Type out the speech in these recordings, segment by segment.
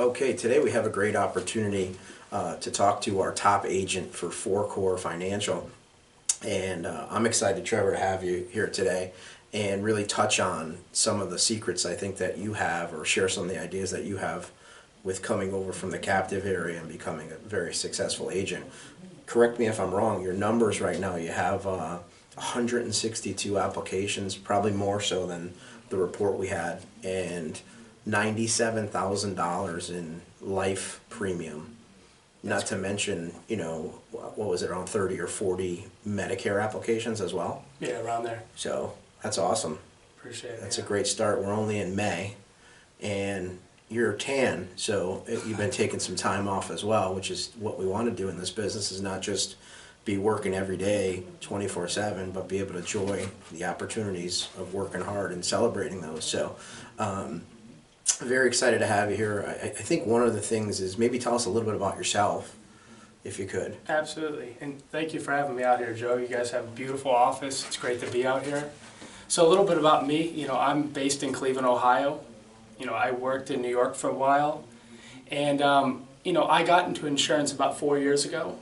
Okay, today we have a great opportunity to talk to our top agent for Four Core Financial. And I'm excited, Trevor, to have you here today and really touch on some of the secrets I think that you have, or share some of the ideas that you have with coming over from the captive area and becoming a very successful agent. Correct me if I'm wrong, your numbers right now, you have 162 applications, probably more so than the report we had, and $97,000 in life premium. Not to mention, what was it, around 30 or 40 Medicare applications as well? Yeah, around there. So that's awesome. Appreciate it. That's a great start. We're only in May, and you're tan, so you've been taking some time off as well, which is what we want to do in this business, is not just be working every day 24/7, but be able to enjoy the opportunities of working hard and celebrating those. So very excited to have you here. I think one of the things is maybe tell us a little bit about yourself, if you could. Absolutely. And thank you for having me out here, Joe. You guys have a beautiful office. It's great to be out here. So a little bit about me. I'm based in Cleveland, Ohio. I worked in New York for a while. And, I got into insurance about 4 years ago.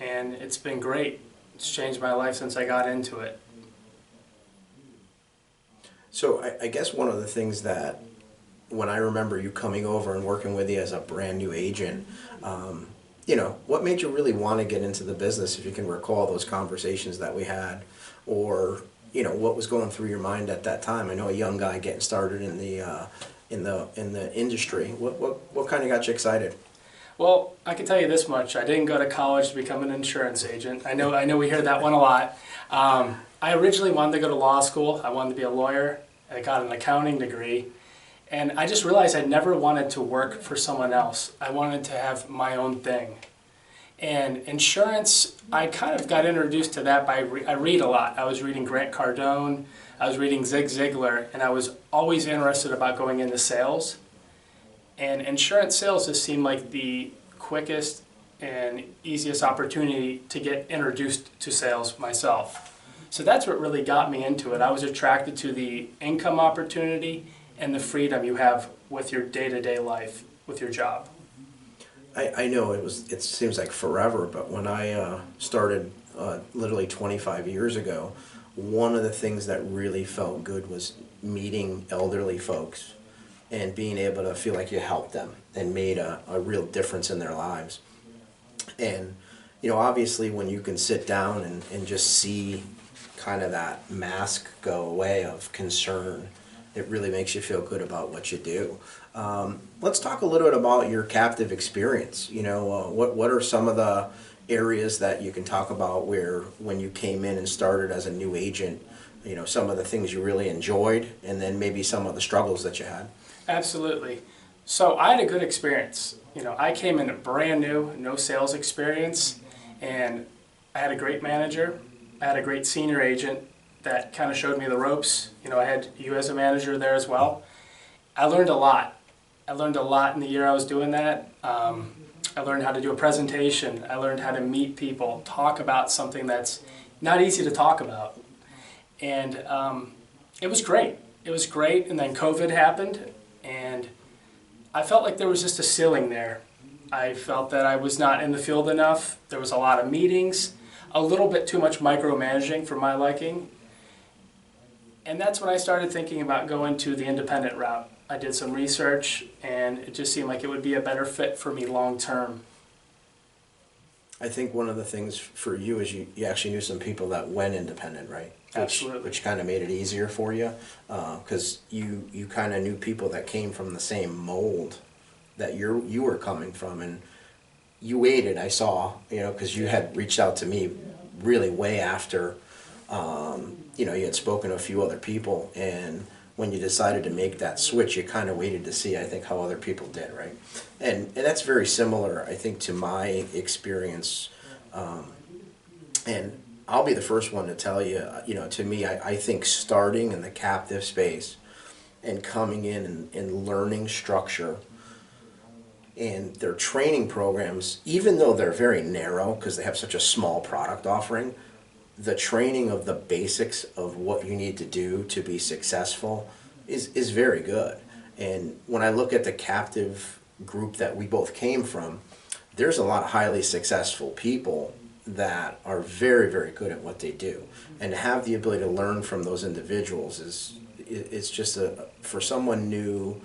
And it's been great. It's changed my life since I got into it. So I guess one of the things that, when I remember you coming over and working with you as a brand new agent, what made you really want to get into the business, if you can recall those conversations that we had, or what was going through your mind at that time? I know a young guy getting started in the industry. What kind of got you excited? Well, I can tell you this much. I didn't go to college to become an insurance agent. I know we hear that one a lot. I originally wanted to go to law school. I wanted to be a lawyer. I got an accounting degree. And I just realized I never wanted to work for someone else. I wanted to have my own thing. And insurance, I kind of got introduced to that by, I read a lot. I was reading Grant Cardone, I was reading Zig Ziglar, and I was always interested about going into sales. And insurance sales just seemed like the quickest and easiest opportunity to get introduced to sales myself. So that's what really got me into it. I was attracted to the income opportunity and the freedom you have with your day-to-day life, with your job. I know it seems like forever, but when I started literally 25 years ago, one of the things that really felt good was meeting elderly folks and being able to feel like you helped them and made a real difference in their lives. And obviously when you can sit down and just see kind of that mask go away of concern, it really makes you feel good about what you do. Let's talk a little bit about your captive experience. What are some of the areas that you can talk about where, when you came in and started as a new agent, some of the things you really enjoyed, and then maybe some of the struggles that you had? Absolutely. So I had a good experience. I came in brand new, no sales experience, and I had a great manager. I had a great senior agent that kind of showed me the ropes. I had you as a manager there as well. I learned a lot. I learned a lot in the year I was doing that. I learned how to do a presentation. I learned how to meet people, talk about something that's not easy to talk about. And it was great. It was great, and then COVID happened, and I felt like there was just a ceiling there. I felt that I was not in the field enough. There was a lot of meetings, a little bit too much micromanaging for my liking. And that's when I started thinking about going to the independent route. I did some research, and it just seemed like it would be a better fit for me long term. I think one of the things for you is you actually knew some people that went independent, right? Absolutely. Which kind of made it easier for you, because you kind of knew people that came from the same mold that you were coming from, and you waited, I saw, because you had reached out to me really way after you had spoken to a few other people, and when you decided to make that switch, you kind of waited to see, I think, how other people did, right? And that's very similar, I think, to my experience. And I'll be the first one to tell you, to me, I think starting in the captive space and coming in and learning structure and their training programs, even though they're very narrow because they have such a small product offering, the training of the basics of what you need to do to be successful is very good. And when I look at the captive group that we both came from, there's a lot of highly successful people that are very, very good at what they do, and to have the ability to learn from those individuals is it's just for someone new,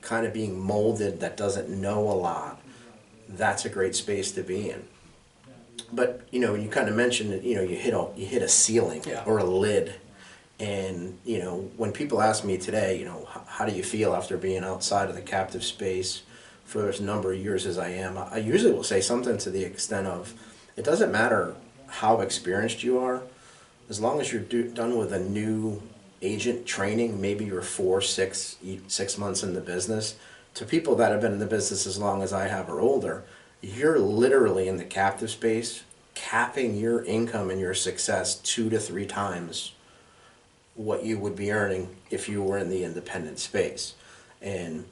kind of being molded that doesn't know a lot. That's a great space to be in. But you kind of mentioned that you hit a ceiling Yeah. or a lid, and when people ask me today, how do you feel after being outside of the captive space for as number of years as I am, I usually will say something to the extent of, it doesn't matter how experienced you are, as long as you're done with a new agent training, maybe you're 6 months in the business, to people that have been in the business as long as I have or older, you're literally in the captive space, capping your income and your success 2 to 3 times what you would be earning if you were in the independent space. And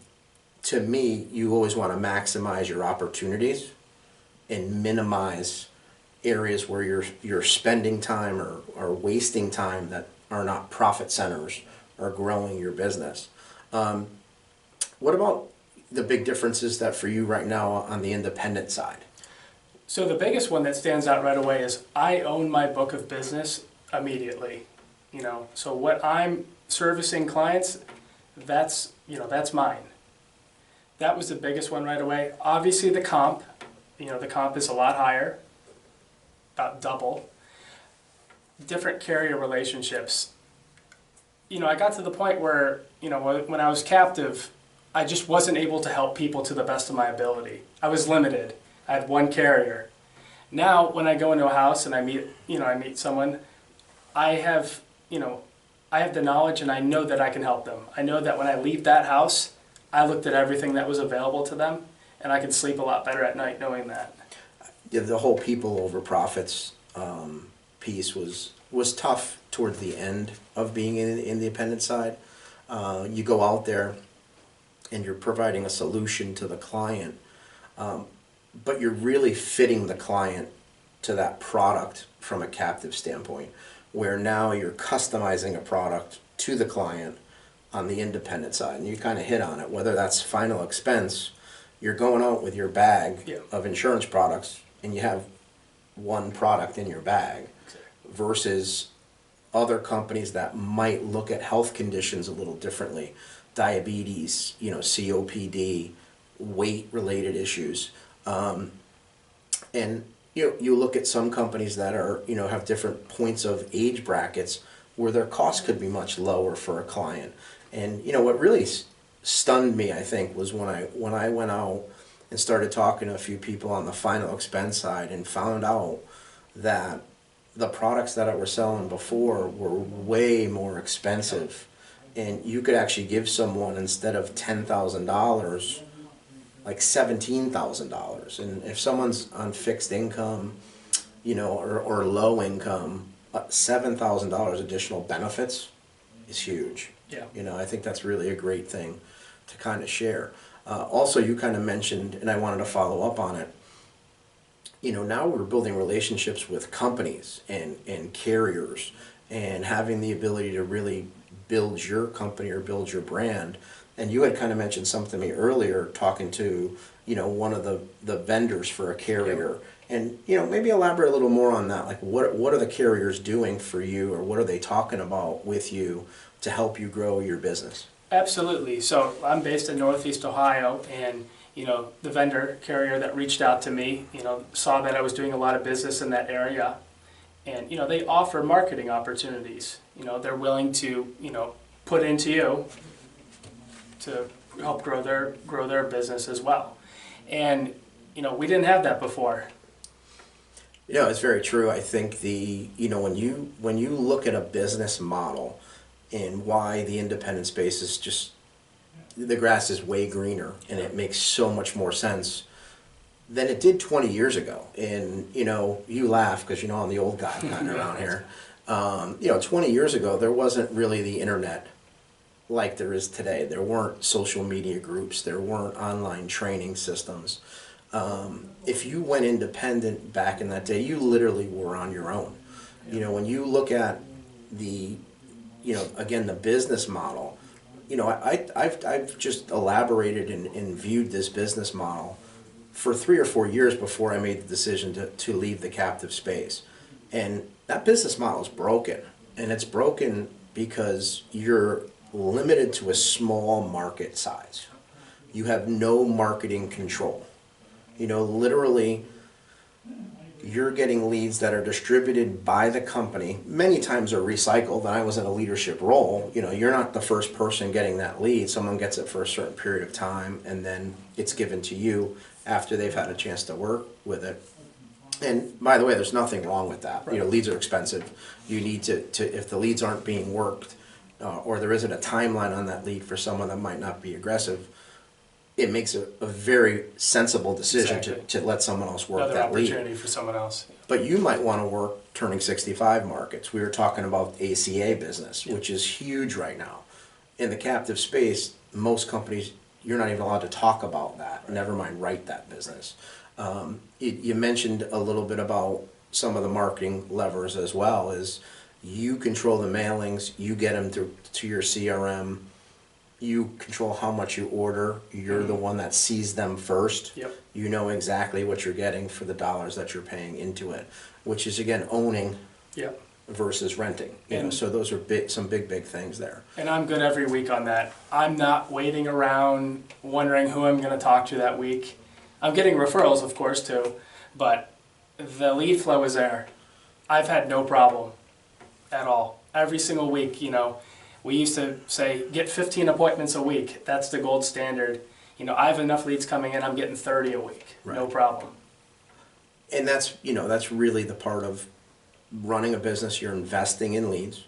to me, you always want to maximize your opportunities and minimize areas where you're spending time or wasting time that are not profit centers or growing your business. What about the big differences that for you right now on the independent side? So the biggest one that stands out right away is I own my book of business immediately. So what I'm servicing clients, that's mine. That was the biggest one right away. Obviously the comp, the comp is a lot higher, about double. Different carrier relationships. I got to the point where, when I was captive, I just wasn't able to help people to the best of my ability. I was limited. I had one carrier. Now, when I go into a house and I meet someone, I have the knowledge and I know that I can help them. I know that when I leave that house, I looked at everything that was available to them, and I can sleep a lot better at night knowing that. Yeah, the whole people over profits piece was tough toward the end of being in the independent side. You go out there and you're providing a solution to the client, but you're really fitting the client to that product from a captive standpoint, where now you're customizing a product to the client on the independent side. And you kind of hit on it, whether that's final expense, you're going out with your bag of insurance products and you have one product in your bag, versus other companies that might look at health conditions a little differently. Diabetes, COPD, weight-related issues. And you look at some companies that are, have different points of age brackets where their cost could be much lower for a client. And what really stunned me, I think, was when I went out and started talking to a few people on the final expense side and found out that the products that I were selling before were way more expensive. And you could actually give someone, instead of $10,000, like $17,000. And if someone's on fixed income, or low income, $7,000 additional benefits is huge. Yeah. I think that's really a great thing to kind of share. Also, you kind of mentioned, and I wanted to follow up on it, now we're building relationships with companies and carriers and having the ability to really build your company or build your brand. And you had kind of mentioned something to me earlier, talking to, one of the vendors for a carrier. Yeah. And, maybe elaborate a little more on that. Like, what are the carriers doing for you, or what are they talking about with you to help you grow your business? Absolutely. So I'm based in Northeast Ohio, and the vendor carrier that reached out to me, saw that I was doing a lot of business in that area, and they offer marketing opportunities. They're willing to put into you to help grow their business as well. And we didn't have that before. It's very true. I think when you look at a business model and why the independent space is just, the grass is way greener and it makes so much more sense than it did 20 years ago. And you laugh because I'm the old guy kind of around here. 20 years ago there wasn't really the internet like there is today. There weren't social media groups. There weren't online training systems. If you went independent back in that day, you literally were on your own. When you look at the, again, the business model, I've just elaborated and viewed this business model for 3 or 4 years before I made the decision to leave the captive space. And that business model is broken. And it's broken because you're limited to a small market size. You have no marketing control. Literally, you're getting leads that are distributed by the company. Many times are recycled, and I was in a leadership role. You're not the first person getting that lead. Someone gets it for a certain period of time, and then it's given to you after they've had a chance to work with it. And by the way, there's nothing wrong with that. Right. Leads are expensive. You need to if the leads aren't being worked, or there isn't a timeline on that lead for someone that might not be aggressive, it makes a very sensible decision Exactly. to let someone else work Another that lead. opportunity for someone else. But you might want to work turning 65 markets. We were talking about ACA business, which is huge right now. In the captive space, most companies, you're not even allowed to talk about that, Right. never mind write that business. You mentioned a little bit about some of the marketing levers as well, is you control the mailings, you get them to your CRM, you control how much you order, you're the one that sees them first. Yep. You know exactly what you're getting for the dollars that you're paying into it, which is again owning Yep. versus renting. And- So those are some big things there. And I'm good every week on that. I'm not waiting around wondering who I'm going to talk to that week. I'm getting referrals, of course, too, but the lead flow is there. I've had no problem at all. Every single week, we used to say, get 15 appointments a week. That's the gold standard. I have enough leads coming in, I'm getting 30 a week. Right. No problem. And that's really the part of running a business. You're investing in leads.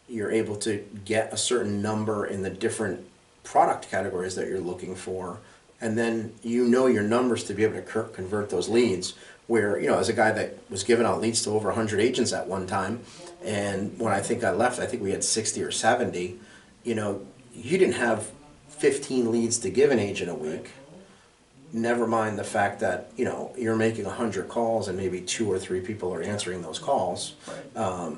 You're able to get a certain number in the different product categories that you're looking for. And then your numbers to be able to convert those leads. Where, as a guy that was giving out leads to over 100 agents at one time, and when I think I left, I think we had 60 or 70, you didn't have 15 leads to give an agent a week. Never mind the fact that, you're making 100 calls and maybe 2 or 3 people are answering those calls. Right.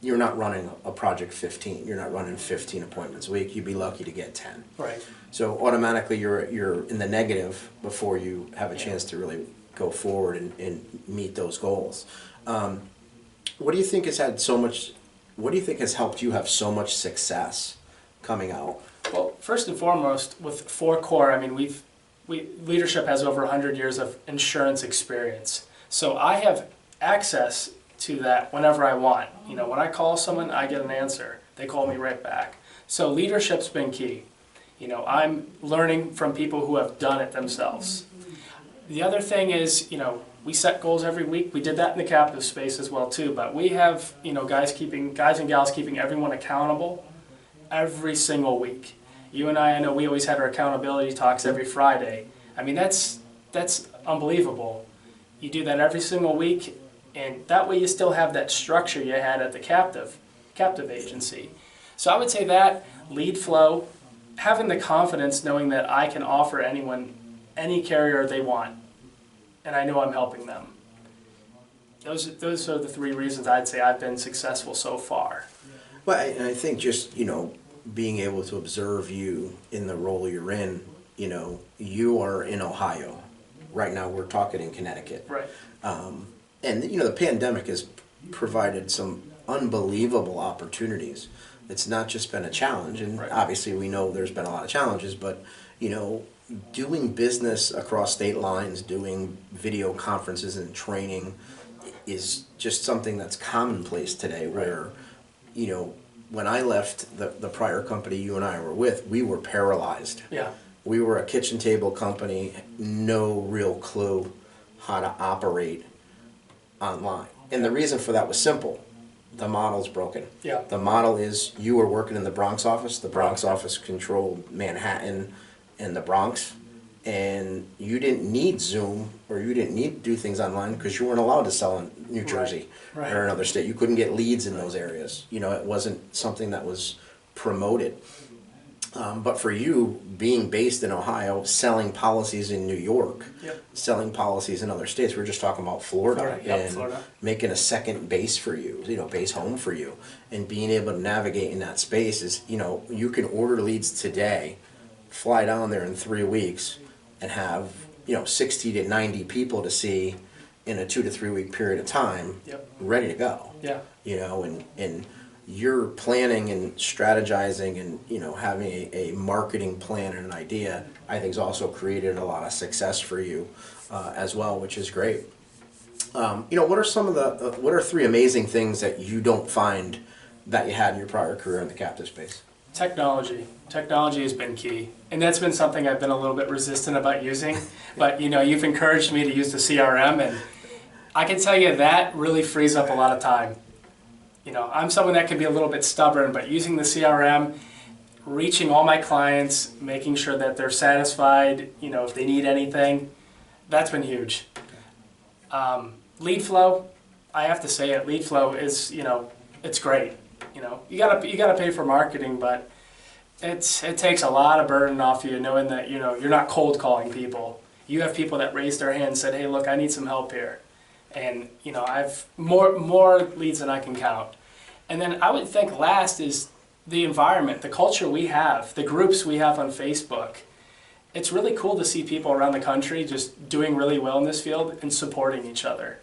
You're not running a project 15. You're not running 15 appointments a week. You'd be lucky to get 10. Right. So automatically you're in the negative before you have a chance to really go forward and meet those goals. What do you think has helped you have so much success coming out? Well, first and foremost, with 4Core, leadership has over 100 years of insurance experience. So I have access to that whenever I want. When I call someone, I get an answer. They call me right back. So leadership's been key. I'm learning from people who have done it themselves. The other thing is, we set goals every week. We did that in the captive space as well too, but we have, guys and gals keeping everyone accountable every single week. You and I know we always had our accountability talks every Friday. That's unbelievable. You do that every single week, and that way you still have that structure you had at the captive agency. So I would say that lead flow, having the confidence knowing that I can offer anyone any carrier they want, and I know I'm helping them. Those are the 3 reasons I'd say I've been successful so far. Well, I think just, being able to observe you in the role you're in, you are in Ohio. Right now we're talking in Connecticut. Right. And, the pandemic has provided some unbelievable opportunities. It's not just been a challenge, and Right. obviously we know there's been a lot of challenges, but, doing business across state lines, doing video conferences and training is just something that's commonplace today where, when I left the prior company you and I were with, we were paralyzed. Yeah. We were a kitchen table company, no real clue how to operate online. And the reason for that was simple. The model's broken. Yeah. The model is you were working in the Bronx office. The Bronx office controlled Manhattan and the Bronx. And you didn't need Zoom or you didn't need to do things online because you weren't allowed to sell in New Jersey Right. or another state. You couldn't get leads in those areas. It wasn't something that was promoted. But for you, being based in Ohio, selling policies in New York, Yep. selling policies in other states, we're just talking about Florida, Florida, yep, and Florida. making a second base for you, base home for you, and being able to navigate in that space is, you can order leads today, fly down there in 3 weeks, and have, 60 to 90 people to see in a 2 to 3 week period of time, Yep. ready to go. Yeah. And you're planning and strategizing and having a marketing plan and an idea, I think has also created a lot of success for you as well, which is great. What are some of what are three amazing things that you don't find that you had in your prior career in the captive space? Technology has been key, and that's been something I've been a little bit resistant about using, but you've encouraged me to use the CRM, and I can tell you that really frees up a lot of time. I'm someone that can be a little bit stubborn, but using the CRM, reaching all my clients, making sure that they're satisfied, if they need anything, that's been huge. Lead flow, I have to say it, lead flow is, it's great. You gotta pay for marketing, but it takes a lot of burden off you, knowing that, you're not cold calling people. You have people that raised their hand and said, hey, look, I need some help here. And, I've more leads than I can count. And then I would think last is the environment, the culture we have, the groups we have on Facebook. It's really cool to see people around the country just doing really well in this field and supporting each other.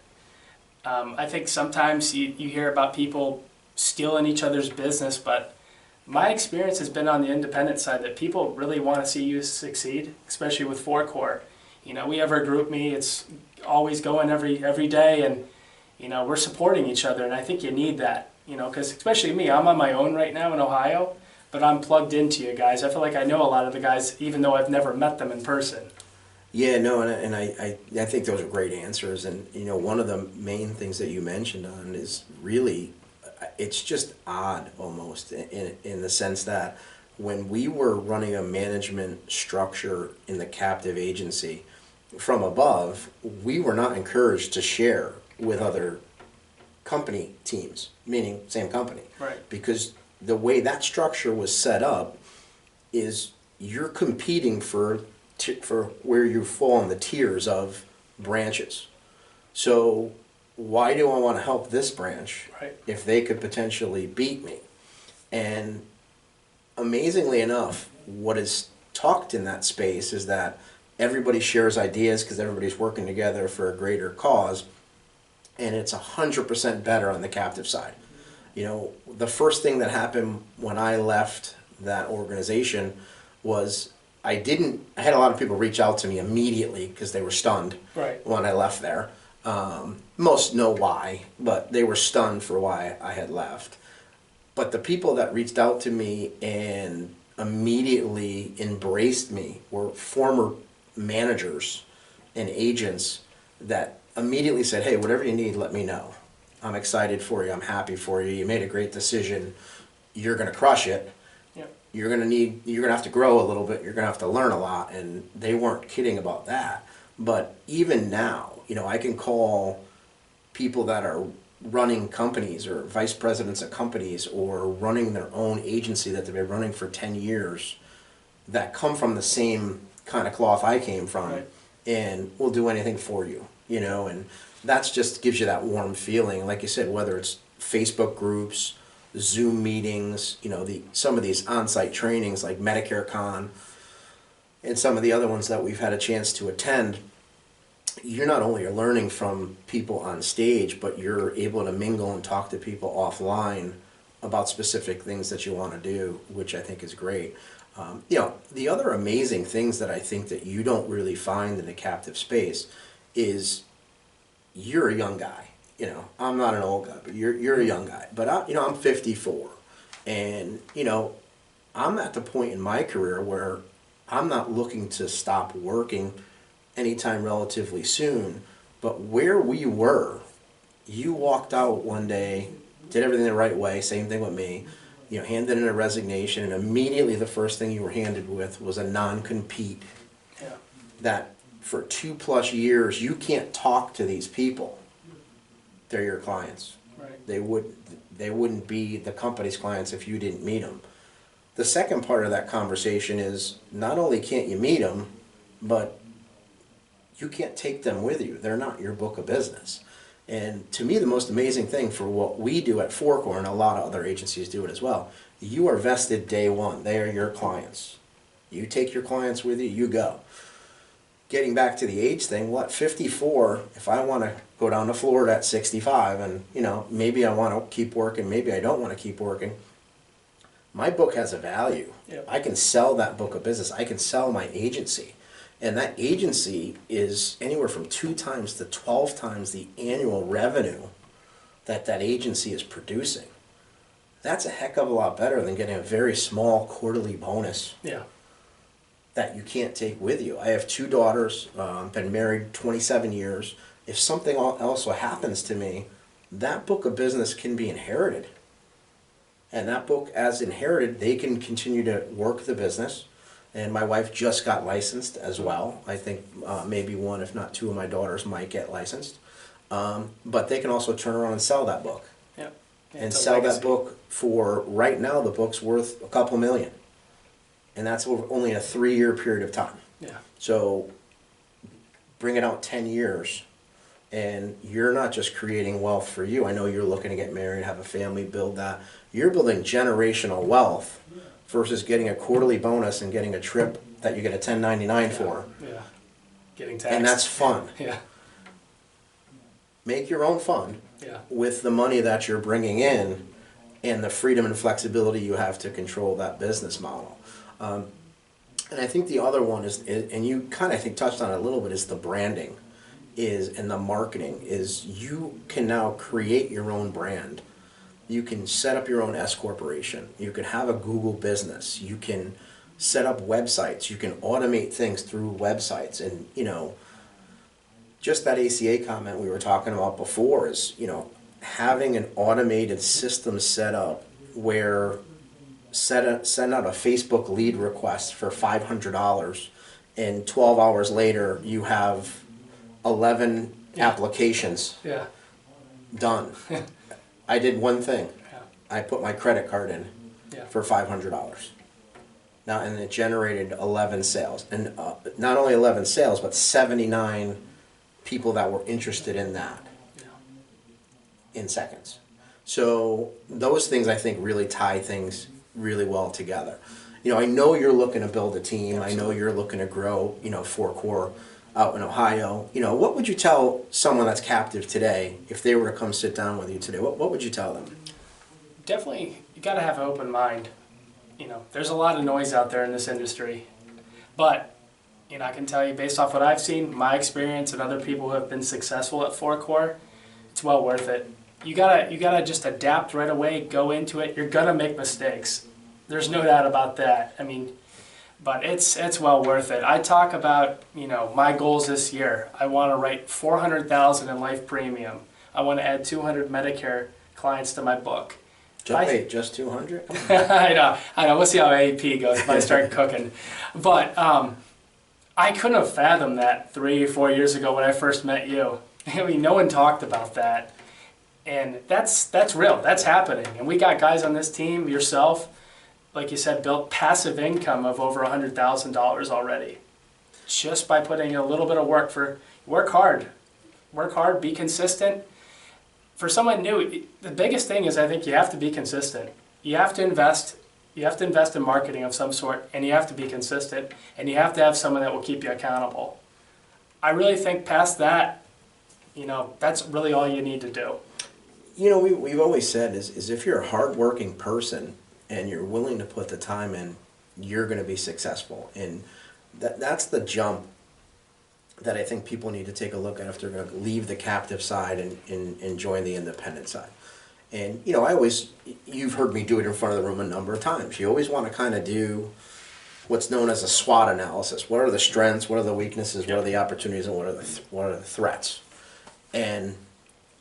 I think sometimes you hear about people stealing each other's business, but my experience has been on the independent side that people really want to see you succeed, especially with Forecore. We have our group me, it's always going every day, and we're supporting each other, and I think you need that, because especially me, I'm on my own right now in Ohio, but I'm plugged into you guys. I feel like I know a lot of the guys, even though I've never met them in person. Yeah, no, and I think those are great answers, and one of the main things that you mentioned on is really, it's just odd almost in the sense that when we were running a management structure in the captive agency from above, we were not encouraged to share with other company teams, meaning same company. Right. Because the way that structure was set up is you're competing for where you fall in the tiers of branches. So why do I want to help this branch if they could potentially beat me? And amazingly enough, what is talked in that space is that everybody shares ideas because everybody's working together for a greater cause, and it's 100% better on the captive side. The first thing that happened when I left that organization was I had a lot of people reach out to me immediately because they were stunned when I left there. Most know why, but they were stunned for why I had left. But the people that reached out to me and immediately embraced me were former managers and agents that immediately said, hey, whatever you need, let me know. I'm excited for you. I'm happy for you. You made a great decision. You're going to crush it. Yep. You're going to have to grow a little bit. You're going to have to learn a lot. And they weren't kidding about that. But even now, I can call people that are running companies or vice presidents of companies or running their own agency that they've been running for 10 years that come from the same kind of cloth I came from, and will do anything for you, and that's just gives you that warm feeling. Like you said, whether it's Facebook groups, Zoom meetings, some of these on-site trainings like Medicare Con and some of the other ones that we've had a chance to attend, you're not only learning from people on stage, but you're able to mingle and talk to people offline about specific things that you want to do, which I think is great. The other amazing things that I think that you don't really find in the captive space is you're a young guy. I'm not an old guy, but you're a young guy. But I'm 54, and I'm at the point in my career where I'm not looking to stop working anytime relatively soon. But where we were, you walked out one day, did everything the right way. Same thing with me. Handed in a resignation, and immediately the first thing you were handed with was a non-compete. Yeah. That for 2+ years you can't talk to these people. They're your clients. Right. They wouldn't be the company's clients if you didn't meet them. the second part of that conversation is not only can't you meet them, but you can't take them with you. They're not your book of business. And to me, the most amazing thing for what we do at Four and a lot of other agencies do it as well, you are vested day one. They are your clients. You take your clients with you, you go. Getting back to the age thing, well, at 54, if I want to go down to Florida at 65 and, maybe I want to keep working, maybe I don't want to keep working, my book has a value. Yep. I can sell that book of business. I can sell my agency. And that agency is anywhere from 2 times to 12 times the annual revenue that agency is producing. That's a heck of a lot better than getting a very small quarterly bonus. Yeah. That you can't take with you. I have 2 daughters, been married 27 years. If something else happens to me, that book of business can be inherited. And that book, as inherited, they can continue to work the business. And my wife just got licensed as well. I think maybe 1, if not 2 of my daughters might get licensed. But they can also turn around and sell that book. Yep. And sell that book for, right now, the book's worth a couple million. And that's over only a 3-year period of time. Yeah. So bring it out 10 years, and you're not just creating wealth for you. I know you're looking to get married, have a family, build that. You're building generational wealth versus getting a quarterly bonus and getting a trip that you get a 1099 for. Yeah. Getting taxed. And that's fun. Yeah. Make your own fun with the money that you're bringing in and the freedom and flexibility you have to control that business model. And I think the other one is, and you kind of, I think, touched on it a little bit, is the branding, and the marketing. Is you can now create your own brand. You can set up your own S corporation. You can have a Google business. You can set up websites. You can automate things through websites. And just that ACA comment we were talking about before is, having an automated system set up where send out a Facebook lead request for $500, and 12 hours later you have 11 applications done. I did one thing. I put my credit card in for $500. Now, and it generated 11 sales, and not only 11 sales, but 79 people that were interested in that in seconds. So those things, I think, really tie things really well together. I know you're looking to build a team. Absolutely. I know you're looking to grow, Four out in Ohio. What would you tell someone that's captive today if they were to come sit down with you today? What would you tell them? Definitely, you got to have an open mind. There's a lot of noise out there in this industry, but I can tell you, based off what I've seen, my experience, and other people who have been successful at Four, it's well worth it. You gotta just adapt right away, go into it. You're gonna make mistakes. There's no doubt about that. But it's well worth it. I talk about, my goals this year. I want to write $400,000 in life premium. I want to add 200 Medicare clients to my book. Wait, just 200? I know. We'll see how AAP goes if I start cooking. But I couldn't have fathomed that 3 or 4 years ago when I first met you. No one talked about that. And that's real. That's happening. And we got guys on this team, yourself, like you said, built passive income of over $100,000 already. Just by putting in a little bit of work. Work hard, be consistent. For someone new, the biggest thing is, I think, you have to be consistent. You have to invest. You have to invest in marketing of some sort, and you have to be consistent, and you have to have someone that will keep you accountable. I really think past that, that's really all you need to do. We've always said is if you're a hardworking person and you're willing to put the time in, you're going to be successful. And that's the jump that I think people need to take a look at if they're going to leave the captive side and join the independent side. And, you've heard me do it in front of the room a number of times. You always want to kind of do what's known as a SWOT analysis. What are the strengths? What are the weaknesses? What are the opportunities? And what are the threats? And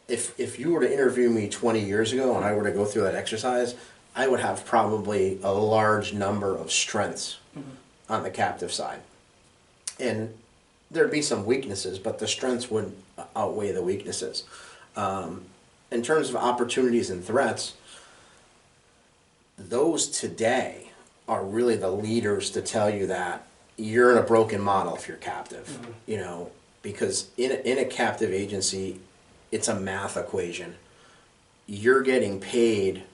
if you were to interview me 20 years ago and I were to go through that exercise, I would have probably a large number of strengths on the captive side. And there'd be some weaknesses, but the strengths would outweigh the weaknesses. In terms of opportunities and threats, those today are really the leaders to tell you that you're in a broken model if you're captive. Mm-hmm. You know, because in a captive agency, it's a math equation. You're getting paid,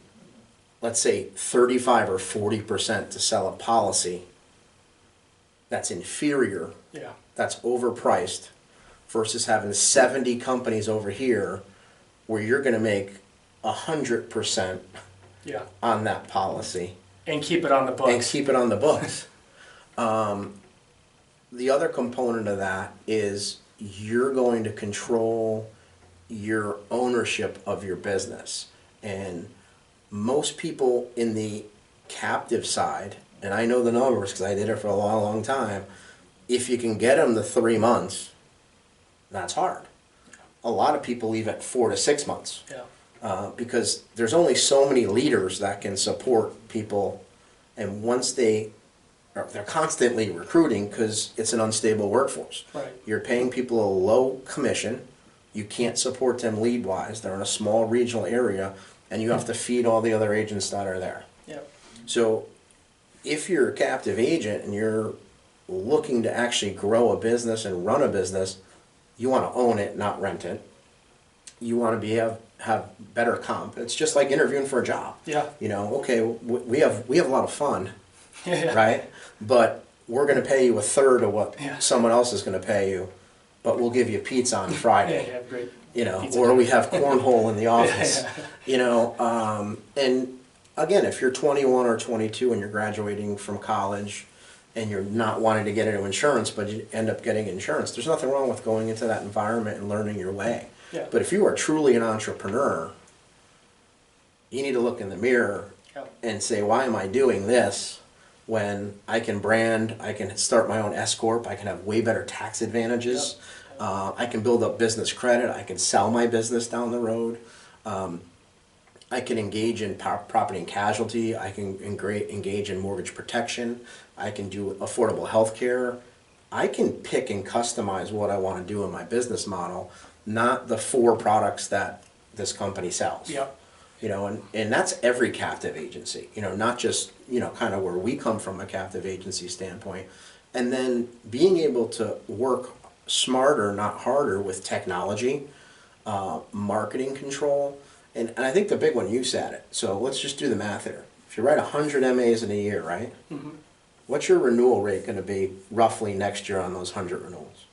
let's say 35 or 40% to sell a policy that's inferior, Yeah. that's overpriced, versus having 70 companies over here where you're going to make 100% Yeah. on that policy And keep it on the books. and keep it on the books. The other component of that is you're going to control your ownership of your business. And most people in the captive side, and I know the numbers because I did it for a long, long time, if you can get them to 3 months, that's hard. A lot of people leave at 4 to 6 months. Yeah. Because there's only so many leaders that can support people, and once they're constantly recruiting because it's an unstable workforce. Right. You're paying people a low commission. You can't support them lead-wise. They're in a small regional area, and you have to feed all the other agents that are there. Yep. So if you're a captive agent and you're looking to actually grow a business and run a business, you want to own it, not rent it. You want to have better comp. It's just like interviewing for a job. Yeah. You know, okay, we have a lot of fun, Yeah. right? But we're going to pay you a third of what Yeah. someone else is going to pay you, but we'll give you pizza on Yeah. Friday. Yeah. Great. You know, Pizza or day. we have cornhole in the office. Yeah. You know, and again, if you're 21 or 22 and you're graduating from college and you're not wanting to get into insurance, but you end up getting insurance, there's nothing wrong with going into that environment and learning your way. Yeah. But if you are truly an entrepreneur, you need to look in the mirror Yeah. and say, why am I doing this when I can brand, I can start my own S Corp, I can have way better tax advantages, I can build up business credit, I can sell my business down the road, I can engage in property and casualty, I can engage in mortgage protection, I can do affordable health care. I can pick and customize what I want to do in my business model, not the 4 products that this company sells. Yep. You know, and that's every captive agency, you know, not just, you know, kind of where we come from a captive agency standpoint. And then being able to work smarter, not harder, with technology, marketing control. And I think the big one, you said it. So let's just do the math here. If you write 100 MAs in a year, right? Mm-hmm. What's your renewal rate going to be roughly next year on those 100 renewals?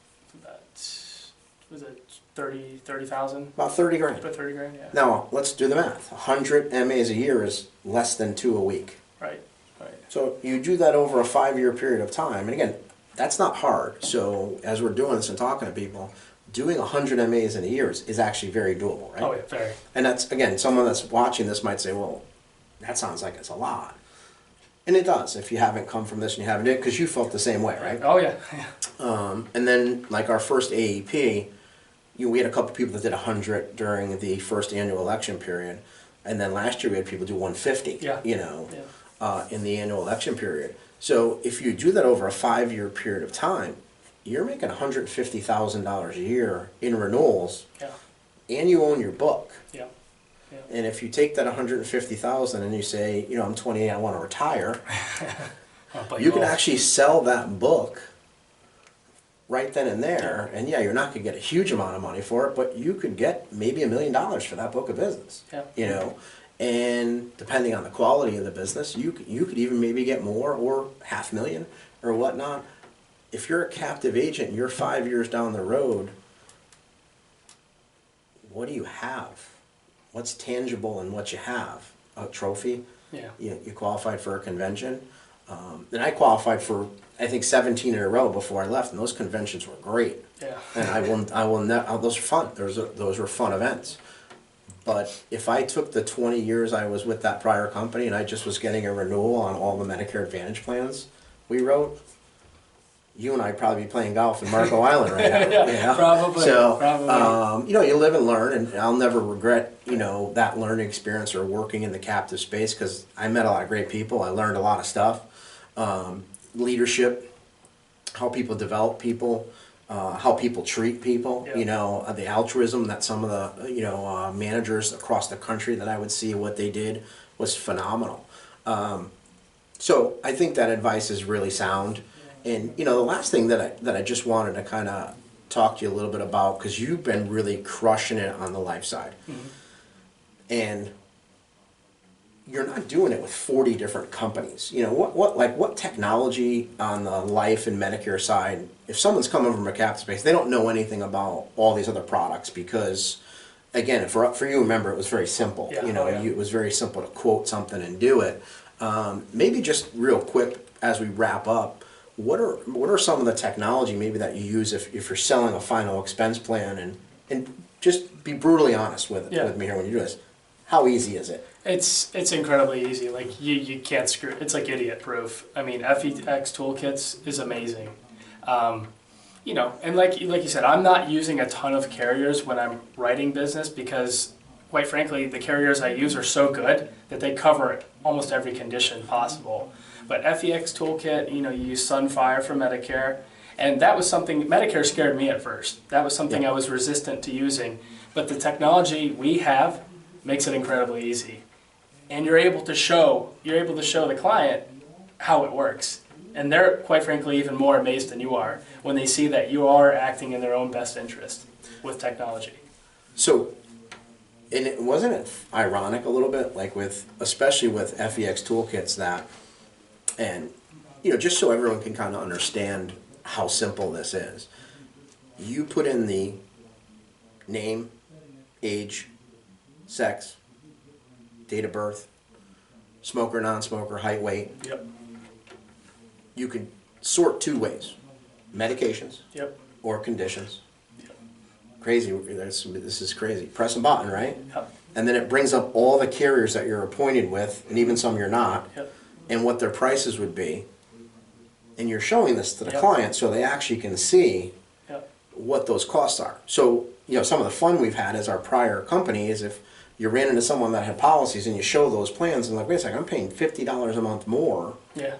That's, was it 30,000? About 30 grand. About 30 grand, yeah. Now, let's do the math. 100 MAs a year is less than 2 a week. Right, right. So you do that over a 5-year period of time. And again, that's not hard. So as we're doing this and talking to people, doing 100 MAs in a year is actually very doable, right? Oh, yeah, very. And that's, again, someone that's watching this might say, well, that sounds like it's a lot. And it does, if you haven't come from this and you haven't did, because you felt the same way, right? Oh, yeah, yeah. And then, like our first AEP, we had a couple people that did 100 during the first annual election period. And then last year we had people do 150, Yeah. you know, Yeah. in the annual election period. So if you do that over a 5-year period of time, you're making $150,000 a year in renewals, Yeah. and you own your book. Yeah. Yeah. And if you take that $150,000 and you say, you know, I'm 28, I want to retire, But you can actually sell that book right then and there. And yeah, you're not going to get a huge amount of money for it, but you could get maybe $1 million for that book of business. Yeah. You know, and depending on the quality of the business, you could even maybe get more, or $500,000 or whatnot. If you're a captive agent and you're 5 years down the road, what do you have? What's tangible in what you have? A trophy? Yeah. You qualified for a convention. And I qualified for, I think, 17 in a row before I left, and those conventions were great. Yeah. And I will never, those are fun. Those were fun events. But if I took the 20 years I was with that prior company and I just was getting a renewal on all the Medicare Advantage plans we wrote, you and I'd probably be playing golf in Marco Island right now. Yeah, you know? probably. So, Probably. you know, you live and learn, and I'll never regret, you know, that learning experience or working in the captive space, because I met a lot of great people. I learned a lot of stuff. Leadership, how people develop people, how people treat people, Yeah. you know, the altruism that some of the, you know, managers across the country that I would see what they did was phenomenal. So I think that advice is really sound. And you know, the last thing that I just wanted to kind of talk to you a little bit about, because you've been really crushing it on the life side, and you're not doing it with 40 different companies. You know, what technology on the life and Medicare side, if someone's coming from a captive space, they don't know anything about all these other products because, again, for you, remember, it was very simple. Yeah. You know, it was very simple to quote something and do it. Maybe just real quick as we wrap up, what are some of the technology maybe that you use if you're selling a final expense plan, and just be brutally honest with me here when you do this. How easy is it? It's incredibly easy. Like you can't screw. It's like idiot proof. I mean, FEX Toolkits is amazing. You know, and like you said, I'm not using a ton of carriers when I'm writing business because, quite frankly, the carriers I use are so good that they cover almost every condition possible. But FEX Toolkit, you know, you use Sunfire for Medicare, and that was something Medicare scared me at first. That was something I was resistant to using. But the technology we have makes it incredibly easy. And you're able to show the client how it works. And they're, quite frankly, even more amazed than you are when they see that you are acting in their own best interest with technology. So, and wasn't it ironic a little bit, like especially with FEX Toolkits that, and you know, just so everyone can kind of understand how simple this is, you put in the name, age, sex, date of birth, smoker, non-smoker, height, weight. Yep. You can sort two ways: medications, Yep. or conditions. Yep. Crazy. This is crazy. Press a button, right? Yep. And then it brings up all the carriers that you're appointed with, and even some you're not, Yep. and what their prices would be. And you're showing this to the client so they actually can see what those costs are. So, you know, some of the fun we've had as our prior company is if you ran into someone that had policies and you show those plans and like, wait a second, I'm paying $50 a month more. Yeah.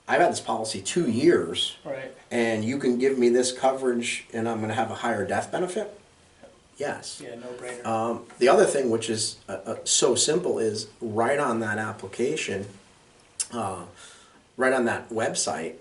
I've had this policy 2 years, Right. and you can give me this coverage and I'm going to have a higher death benefit? Yes. Yeah, no brainer. The other thing, which is so simple, is right on that application, right on that website,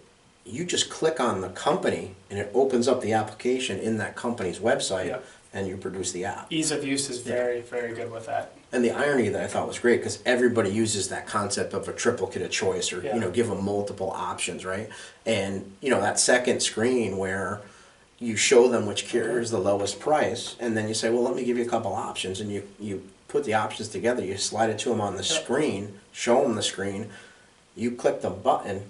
you just click on the company and it opens up the application in that company's website, and you produce the app. Ease of use is very, very good with that. And the irony that I thought was great, because everybody uses that concept of a triplicate of choice, or you know, give them multiple options, right? And you know, that second screen where you show them which carrier is the lowest price, and then you say, well, let me give you a couple options, and you put the options together, you slide it to them on the screen, show them the screen, you click the button,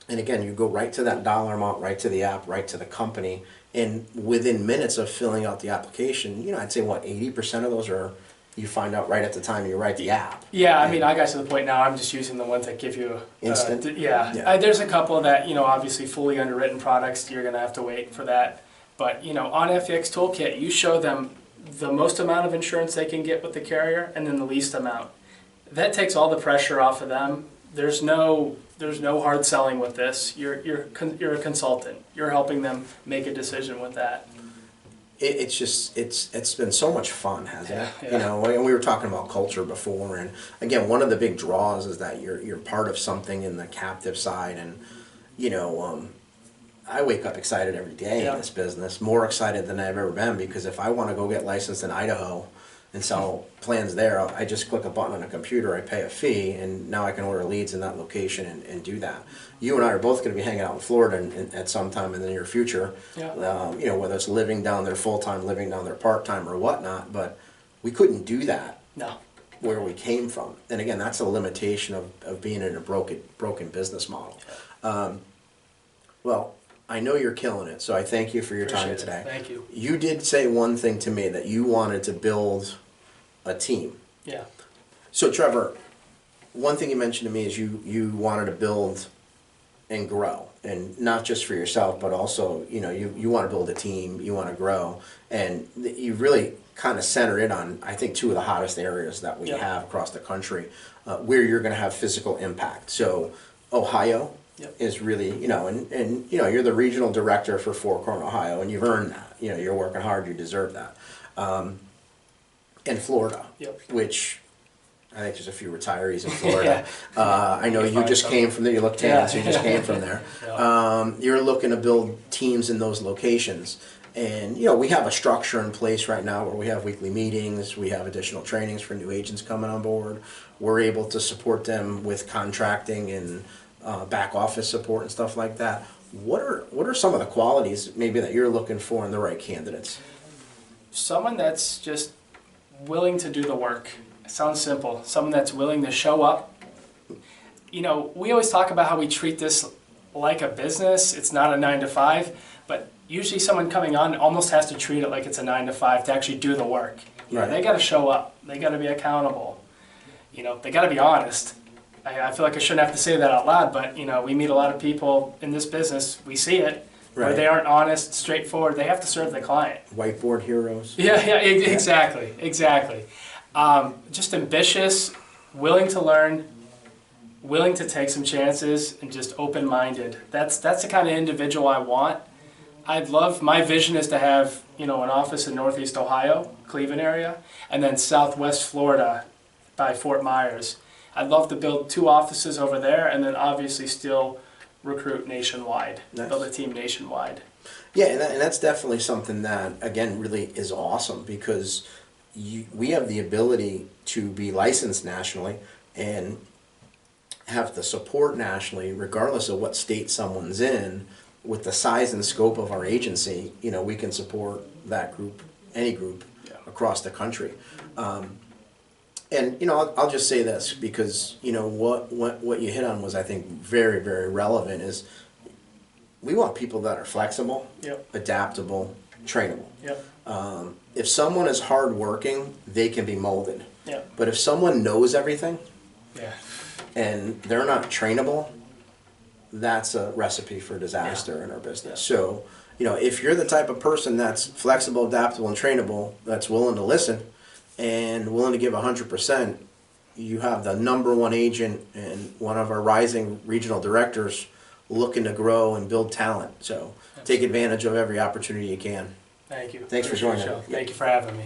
and again, you go right to that dollar amount, right to the app, right to the company, and within minutes of filling out the application, you know, I'd say what, 80% of those are, you find out right at the time you write the app. Yeah, I mean, I got to the point now, I'm just using the ones that give you... Instant? There's a couple that, you know, obviously fully underwritten products, you're going to have to wait for that. But, you know, on FEX Toolkit, you show them the most amount of insurance they can get with the carrier and then the least amount. That takes all the pressure off of them. There's no hard selling with this. You're a consultant. You're helping them make a decision with that. It's been so much fun, hasn't it? Yeah. You know, and we were talking about culture before, and again, one of the big draws is that you're part of something in the captive side, and you know, I wake up excited every day in this business, more excited than I've ever been, because if I want to go get licensed in Idaho and sell plans there, I just click a button on a computer, I pay a fee, and now I can order leads in that location and do that. You and I are both going to be hanging out in Florida at some time in the near future, you know, whether it's living down there full-time, living down there part-time, or whatnot, but we couldn't do that where we came from. And again, that's a limitation of being in a broken business model. Well, I know you're killing it, so I thank you for your time today. Thank you. You did say one thing to me, that you wanted to build a team. Yeah. So Trevor, one thing you mentioned to me is you wanted to build and grow, and not just for yourself, but also, you know, you want to build a team, you want to grow, and you really kind of centered it on, I think, two of the hottest areas that we have across the country, where you're going to have physical impact. So Ohio is really, you know, and you know, you're the regional director for Four Corner, Ohio, and you've earned that. You know, you're working hard, you deserve that. And Florida, which I think there's a few retirees in Florida. I know you just came from there. You look tan, so you just came from there. You're looking to build teams in those locations. And, you know, we have a structure in place right now where we have weekly meetings, we have additional trainings for new agents coming on board. We're able to support them with contracting and back office support and stuff like that. What are some of the qualities maybe that you're looking for in the right candidates? Someone that's just willing to do the work. It sounds simple. Someone that's willing to show up. You know, we always talk about how we treat this like a business. It's not a 9 to 5, but usually someone coming on almost has to treat it like it's a 9 to 5 to actually do the work. You know, they got to show up. They got to be accountable. You know, they got to be honest. I feel like I shouldn't have to say that out loud, but, you know, we meet a lot of people in this business. We see it. Where they aren't honest, straightforward. They have to serve the client. Whiteboard heroes. Exactly. Just ambitious, willing to learn, willing to take some chances, and just open-minded. That's the kind of individual I want. My vision is to have, you know, an office in Northeast Ohio, Cleveland area, and then Southwest Florida by Fort Myers. I'd love to build 2 offices over there, and then obviously still recruit nationwide, build a team nationwide. Yeah, and that's definitely something that, again, really is awesome because we have the ability to be licensed nationally and have the support nationally, regardless of what state someone's in. With the size and scope of our agency, you know, we can support that group, any group, across the country. And, you know, I'll just say this because, you know, what you hit on was, I think, very, very relevant is we want people that are flexible, adaptable, trainable. If someone is hardworking, they can be molded. But if someone knows everything and they're not trainable, that's a recipe for disaster in our business. So, you know, if you're the type of person that's flexible, adaptable, and trainable, that's willing to listen, and willing to give 100%, you have the #1 agent and one of our rising regional directors looking to grow and build talent. So take advantage of every opportunity you can. Thank you. Thanks for joining us. Thank you for having me.